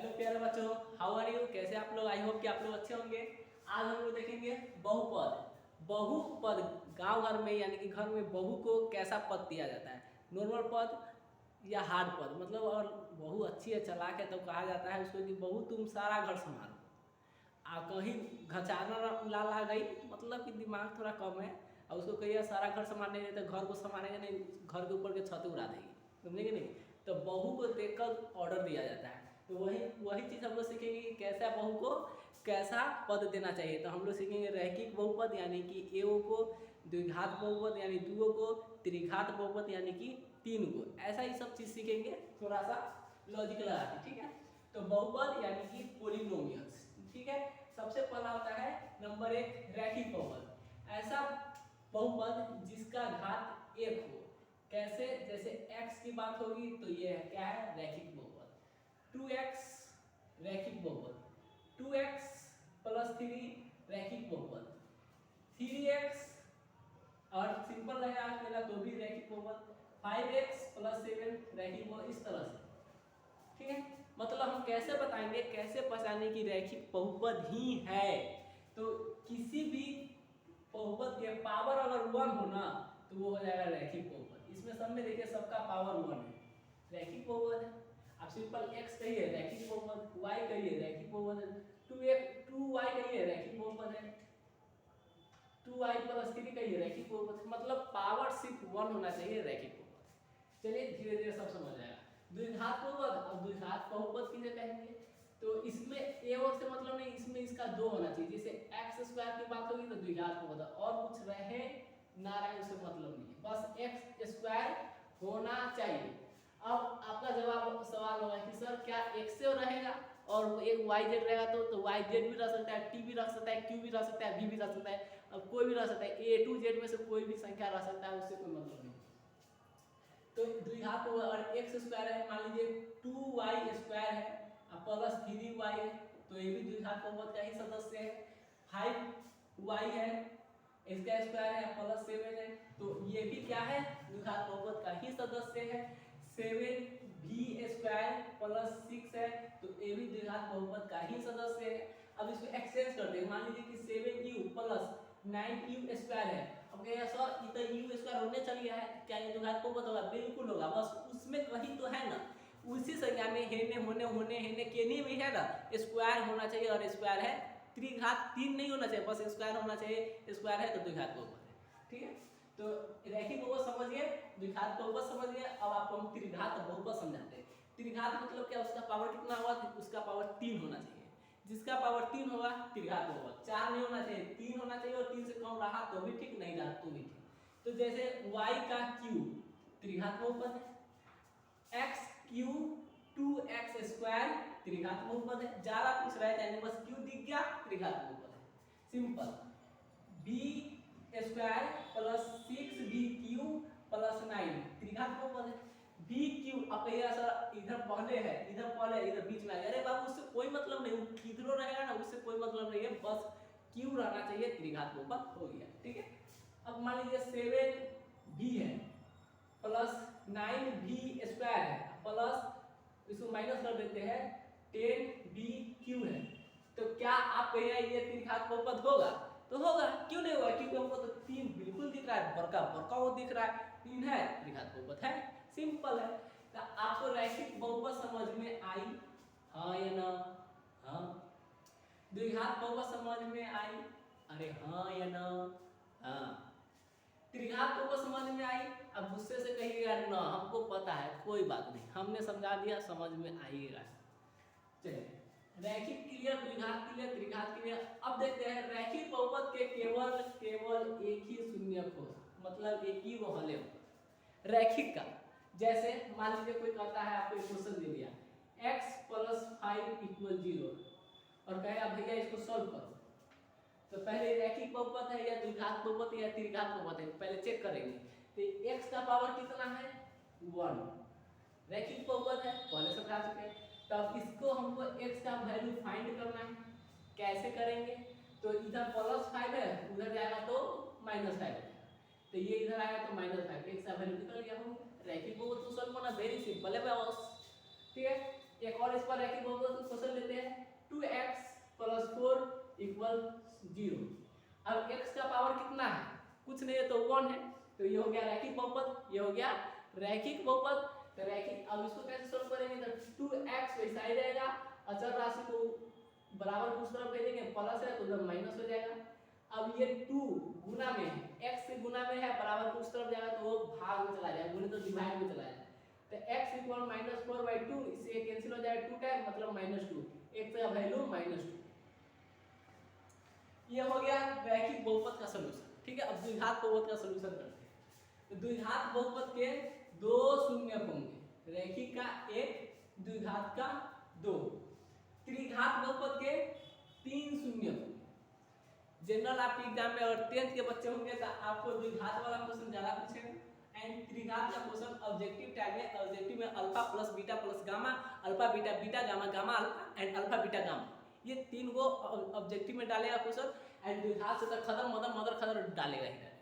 Hello प्यारे बच्चों, how are you? कैसे आप लोग? आई होप कि आप लोग अच्छे होंगे। आज हम लोग देखेंगे बहुपद। बहुपद गांव घर में यानी कि घर में बहू को कैसा पद दिया जाता है, नॉर्मल पद या हार्ड पद। मतलब और बहू अच्छी है, चालाक है, तो कहा जाता है उसको कि बहू तुम सारा घर संभालो। कहीं घचाना ला ला गई, मतलब कि दिमाग थोड़ा कम है और उसको कहिए सारा घर संभालने नहीं, तो घर को संभालेंगे नहीं, घर के ऊपर के छत उड़ा देगी, समझेंगे नहीं। तो बहू को देखकर ऑर्डर दिया जाता है। तो वही वही चीज़ हम लोग सीखेंगे कि कैसा बहू को कैसा पद देना चाहिए। तो हम लोग सीखेंगे रैखिक बहुपद यानी कि एगो को, द्विघात बहुपद यानी दुओ को, त्रिघात बहुपद यानी कि तीन को। ऐसा ही सब चीज़ सीखेंगे, थोड़ा सा लॉजिक लगा के, ठीक है। तो बहुपद यानी कि पोलिनोमियल्स, ठीक है। सबसे पहला होता है नंबर एक रैखिक बहुपद। ऐसा बहुपद जिसका घात एक हो। कैसे? जैसे x की बात होगी तो ये है क्या है, रैखिक बहुपद। 2x रैखिक बहुपद, 2x प्लस 3 रैखिक बहुपद, 3x और सिंपल रहेगा मेरा तो भी रैखिक बहुपद, 5x प्लस 7 रैखिक बहुपद, इस तरह से, ठीक है। मतलब हम कैसे बताएंगे, कैसे पहचाने कि रैखिक बहुपद ही है। तो किसी भी बहुपद के पावर अगर 1 हो ना तो वो हो जाएगा रैखिक बहुपद। इसमें सब में देखिए सबका पावर 1 है, रैखिक बहुपद है। आप सिंपल x कहिए रैखिक बहुपद, y कहिए रैखिक बहुपद है, 2y कहिए रैखिक बहुपद है, 2y प्लस 3 कहिए रैखिक बहुपद है। मतलब पावर सिर्फ 1 होना चाहिए रैखिक बहुपद। चलिए धीरे धीरे सब समझ आएगा। द्विघात बहुपद, अब द्विघात बहुपद किसे कहेंगे? तो इसमें ए और से मतलब नहीं, इसमें इसका 2 होना चाहिए। जैसे एक्स स्क्वायर की बात होगी तो द्विघात बहुपद, और कुछ रहे ना रहे उससे मतलब नहीं है, बस एक्स स्क्वायर होना चाहिए। अब आपका जवाब सवाल होगा कि सर क्या एक्स से रहेगा और एक वाई जेड रहेगा, तो वाई जेड भी रह सकता है, टी भी रह सकता है, क्यू भी रह सकता है, वी भी रह सकता है, अब कोई भी रह सकता है, ए टू जेड में से कोई भी संख्या रह सकता है, उससे कोई मतलब नहीं। तो द्विघात होगा और एक्स स्क्वायर है, मान लीजिए 2y स्क्वायर है प्लस 3y है, तो ये भी द्विघात बहुपद का ही सदस्य है। 5y है, इसका स्क्वायर है प्लस 7 है, तो ये भी क्या है, द्विघात बहुपद का ही सदस्य है। 7v स्क्वायर प्लस 6 है, तो ये भी द्विघात बहुपद का ही सदस्य है। अब इसको एक्सचेंज करते हैं, मान लीजिए कि 7u प्लस 9u स्क्वायर है। अब कहेगा सर इधर u स्क्वायर होने चल गया है, क्या ये द्विघात बहुपद होगा? बिल्कुल होगा, बस उसमें कहीं तो है ना, उसी संज्ञा में हेने होने होने हेने केने में है ना, स्क्वायर होना चाहिए, और स्क्वायर है। त्रिघात 3 नहीं होना चाहिए, बस स्क्वायर होना चाहिए, स्क्वायर है तो द्विघात बहुपद है, ठीक है। तो रैखिक बहुपद समझ गए, द्विघात बहुपद समझ गए। अब आपको हम त्रिघात बहुपद समझाते हैं। त्रिघात मतलब क्या, उसका पावर कितना होगा? उसका पावर 3 होना चाहिए। जिसका पावर 3 होगा त्रिघात बहुपद, 4 नहीं होना चाहिए, 3 होना चाहिए, और 3 से कम रहा तो भी ठीक, नहीं रहा तो भी ठीक। तो जैसे y का क्यूब त्रिघात बहुपद है, x क्यूब 2x स्क्वायर त्रिघात बहुपद है। ज्यादा कुछ रहे जाने, बस क्यू दिख गया त्रिघात बहुपद है, simple. b square plus 6b cube plus 9 त्रिघात बहुपद है। b क्यूब, अब कहिएगा सर इधर पहले है, इधर पहले, इधर बीच में आ गया, अरे बाबू उससे कोई मतलब नहीं, वो किधरो रहेगा ना, उससे कोई मतलब नहीं है, बस क्यू रहना चाहिए, त्रिघात बहुपद हो गया, ठीक है। अब मान लीजिए 7b है प्लस 9b स्क्वायर है प्लस, इसको माइनस कर देते हैं, 10b क्यू है। तो क्या आप कहिए ये त्रिघात बहुपद होगा? तो होगा, क्यों नहीं होगा? क्योंकि हमको तो 3 बिल्कुल दिख रहा है, बड़का बड़का वो दिख रहा है, 3 है, त्रिघात बहुपद है, सिंपल है। तो आपको रैखिक बहुपद समझ में आई, हाँ या ना? हाँ। द्विघात बहुपद समझ में आई, अरे हाँ या ना? हाँ। त्रिघात बहुपद समझ में आई। अब गुस्से से कहिएगा ना हमको पता है, कोई बात नहीं, हमने समझा दिया, समझ में आइएगा। चलिए रैखिक क्लियर, द्विघात क्लियर, त्रिघात क्लियर। अब देखते हैं रैखिक बहुपद के केवल एक ही शून्यक हो, मतलब एक ही वो हल हो रैखिक का। जैसे मान लीजिए कोई कहता है, आपको एक क्वेश्चन दे दिया x प्लस 5 इक्वल 0 और कहेगा भैया इसको सॉल्व करो, तो पहले रैखिक बहुपद है या द्विघात बहुपद या त्रिघात बहुपद है, पहले चेक करेंगे। तो x का पावर कितना है? 1, रैखिक बहुपद है, पहले समझा चुके हैं। तब इसको हमको x का वैल्यू फाइंड करना है, कैसे करेंगे? तो इधर प्लस 5 है, उधर जाएगा तो माइनस 5 है, तो ये इधर आएगा तो माइनस 5, x का वैल्यू निकल गया। हम रैखिक बहुपद को सॉल्व करना वेरी सिंपल है बस, ठीक है। एक और इस पर रैखिक बहुपद को इक्वल 0। अब x का पावर कितना है, कुछ नहीं है तो 1 है, तो ये हो गया रैखिक बहुपद, ये हो गया रैखिक बहुपद। तो रैखिक, अब इसको कैसे सोल्व करेंगे, तो 2x वैसा ही रहेगा, अचर राशि को बराबर उस तरफ भेजेंगे, प्लस है तो उधर माइनस हो जाएगा। अब ये 2 गुना में है, x से गुना में है, बराबर को उस तरफ जाएगा तो वो भाग में चला जाएगा, गुणे तो डिवाइड में चला जाएगा। तो x इक्वल -4/2, इससे कैंसिल हो जाएगा 2 टाइम, मतलब -2, x का वैल्यू -2। ये हो गया रैखिक बहुपद का सलूशन। ठीक है, अब द्विघात बहुपद का सलूशन करते हैं। तो द्विघात बहुपद के दो शून्यक होंगे, रैखिक का 1, द्विघात का 2, त्रिघात बहुपद के 3 शून्यक होंगे। जनरल आपके एग्जाम में अगर 10th के बच्चे होंगे तो आपको द्विघात वाला क्वेश्चन ज्यादा पूछेगा, एंड त्रिघात का क्वेश्चन ऑब्जेक्टिव टाइप में, ऑब्जेक्टिव में alpha plus beta plus gamma, alpha beta beta gamma, gamma alpha and alpha beta gamma, ये 3 को ऑब्जेक्टिव में डालेगा क्वेश्चन, एंड द्विघात से तक खत्म, मदर खत्म डालेगा ही।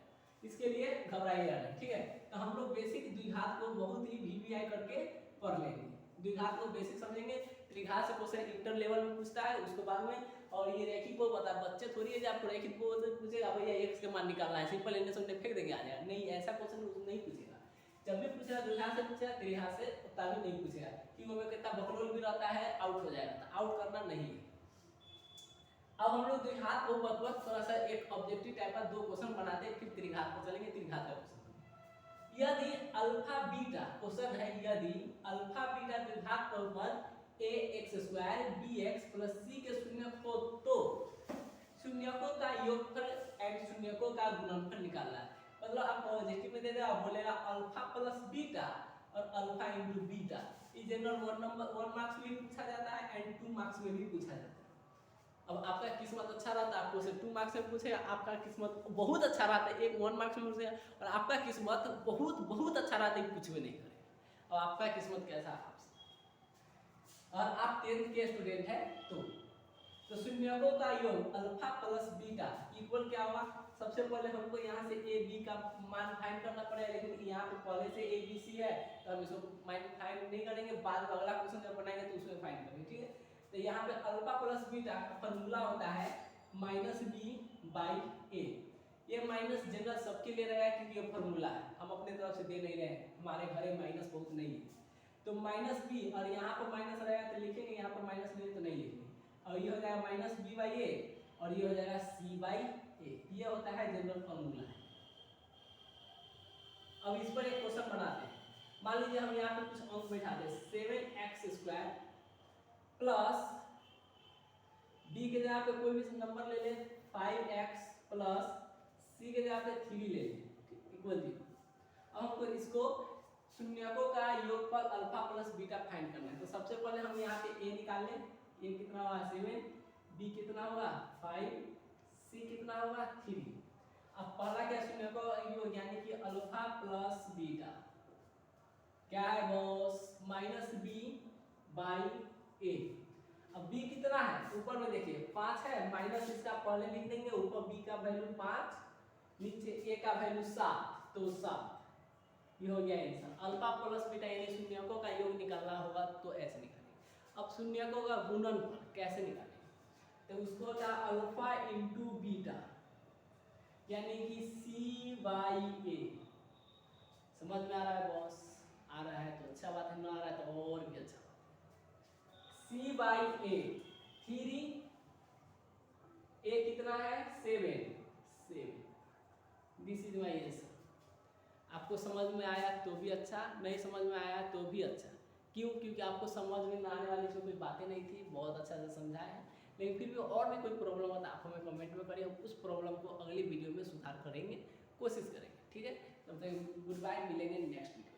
इसके लिए घबराइएगा नहीं, ठीक है। तो हम लोग बेसिक द्विघात को बहुत ही वीवीआई करके पढ़ लेंगे, द्विघात को बेसिक समझेंगे। त्रिघात से क्वेश्चन इंटर लेवल में पूछता है, उसके बाद में, और ये रैखिक को बता, बच्चे थोड़ी है जो आपको रैखिक को पूछेगा भैया x के मान निकालना है, सिंपल एंड सुनने फेंक देंगे आ जाएगा, नहीं, ऐसा क्वेश्चन नहीं पूछेगा। जब भी पूछेगा द्विघात से पूछेगा, त्रिघात से उतना भी नहीं पूछेगा, क्योंकि वो कितना बकलोल भी रहता है, आउट हो जाएगा, तो आउट करना नहीं है। अब हम लोग द्विघात बहुपद पर थोड़ा सा एक ऑब्जेक्टिव टाइप का 2 क्वेश्चन बनाते हैं, फिर त्रिघात पर चलेंगे। त्रिघात का क्वेश्चन, यदि अल्फा बीटा, क्वेश्चन है यदि अल्फा बीटा द्विघात बहुपद ax² bx + c के शून्यक हो तो शून्यकों का योगफल एंड शून्यकों का गुणनफल निकालना है। मतलब आप ऑब्जेक्टिव में दे देगा, बोलेगा अल्फा प्लस बीटा और अल्फा इनटू बीटा। ये जनरल 1 मार्क्स में भी पूछा जाता है एंड 2 मार्क्स में भी पूछा जाता है। अब आपका किस्मत अच्छा रहता है, आपको सिर्फ 2 मार्क्स में पूछेगा, आपका किस्मत बहुत अच्छा रहता है, एक 1 मार्क्स में पूछेगा, और आपका किस्मत बहुत अच्छा रहता है, कुछ भी नहीं करेगा। और आपका किस्मत कैसा है आपसे, और आप 10th के स्टूडेंट हैं तो शून्यकों का योग अल्फा प्लस बीटा इक्वल क्या होगा। सबसे पहले हमको यहाँ से ए बी का मान फाइंड करना पड़ेगा, लेकिन यहाँ पे पहले से ए बी सी है तो हम इसको फाइंड नहीं करेंगे, बाद में अगला क्वेश्चन जब बनाएंगे तो उसमें फाइंड करेंगे, ठीक है। तो यहाँ पे अल्फा प्लस बीटा का फॉर्मूला होता है -b/a। ये माइनस जनरल सबके लिए रहेगा, क्योंकि ये फॉर्मूला है, हम अपने तरफ से दे नहीं रहे हैं, हमारे घरे माइनस बहुत नहीं है, तो -b, और यहाँ पर माइनस रहेगा तो लिखेंगे, यहाँ पर माइनस नहीं तो नहीं लिखेंगे, और ये हो जाएगा -b/a और ये हो जाएगा c/a। ये होता है जनरल फॉर्मूला। अब इस पर एक क्वेश्चन बनाते हैं। मान लीजिए हम यहाँ पे कुछ अंक बैठा दें, 7x² प्लस b के जगह पे कोई भी नंबर ले लें, 5x प्लस c के जगह पे 3 ले लें, इक्वल 0। अब हमको इसको शून्यकों का योगफल अल्फा प्लस बीटा फाइंड करना है। तो सबसे पहले हम यहाँ पे a निकाल लें, a कितना होगा 7, b कितना होगा 5, c कितना होगा 3। अब पहला क्या शून्यकों योग, यानी कि अल्फा प्लस बीटा क्या है बॉस, -b/a। अब b कितना है, ऊपर में देखिए 5 है, माइनस इसका पहले लिख देंगे, ऊपर b का वैल्यू 5, नीचे a का वैल्यू 7, तो 7। ये हो गया आंसर। अल्फा प्लस बीटा यानी शून्यकों का योग निकालना होगा तो ऐसे निकालेंगे। अब शून्यकों का गुणनफल कैसे निकालेंगे, तो उसको होता है अल्फा इंटू बीटा, यानी कि c/a। समझ में आ रहा है बॉस, आ रहा है तो अच्छा बात है, ना आ रहा है तो और भी अच्छा बात है। c/a 3, a कितना है 7, दिस इज माई आंसर। आपको समझ में आया तो भी अच्छा, नहीं समझ में आया तो भी अच्छा। क्यों, क्योंकि आपको समझ में ना आने वाली इसमें कोई बातें नहीं थी, बहुत अच्छा से समझाया है। लेकिन फिर भी और भी कोई प्रॉब्लम हो तो आप हमें कमेंट में करिए, हम उस प्रॉब्लम को अगली वीडियो में सुधार करेंगे, कोशिश करेंगे, ठीक है। तब तक गुड बाय, मिलेंगे नेक्स्ट वीडियो।